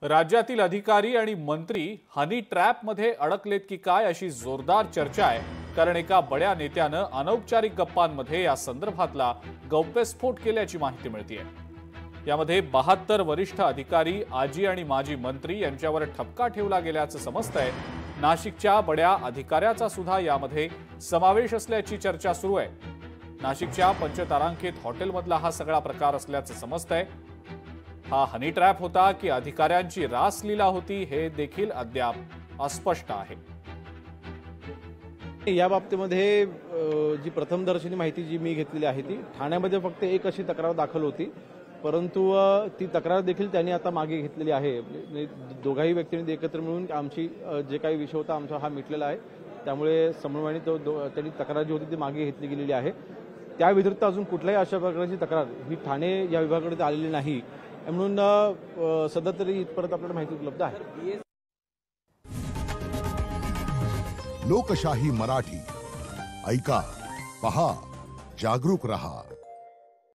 राज्यातील अधिकारी आणि मंत्री हनी ट्रॅपमध्ये अडकलेत की काय अशी जोरदार चर्चा आहे। कारण एका बड्या नेत्यानं अनौपचारिक गप्पांमध्ये या संदर्भातला गौप्यस्फोट केल्याची माहिती मिळतेय। यामध्ये 72 वरिष्ठ अधिकारी, आजी आणि माजी मंत्री यांच्यावर ठपका ठेवला गेल्याचं समजतंय। नाशिकच्या बड्या अधिकाऱ्याचा सुद्धा यामध्ये समावेश असल्याची चर्चा सुरू आहे। नाशिकच्या पंचतारांकित हॉटेलमधला हा सगळा प्रकार असल्याचं समजतंय। हा हनी ट्रॅप होता की अधिकाऱ्यांची रासलीला होती हे देखील अद्याप अस्पष्ट आहे। या बाबतीमध्ये जी प्रथमदर्शनी माहिती जी मी घेतलेली आहे ती ठाण्यामध्ये फक्त एक अशी तक्रार दाखल होती, परंतु ती तक्रार देखील त्यांनी आता मागे घेतलेली आहे। दोघाही व्यक्तींनी एकत्र मिळून आमची जे काही विषय होता आमचा हा मिटलेला आहे, त्यामुळे समन्वयाने त्यांनी तक्रार जी होती ती मागे घेतली गेलेली आहे। त्या व्यतिरिक्त अजून कुठल्याही अशा प्रकारची तक्रार ही ठाणे या विभागाकडे आलेली नाही, म्हणून सध्या तरी इथपर्यंत आपल्याला माहिती उपलब्ध आहे। लोकशाही मराठी ऐका, पहा, जागरूक रहा।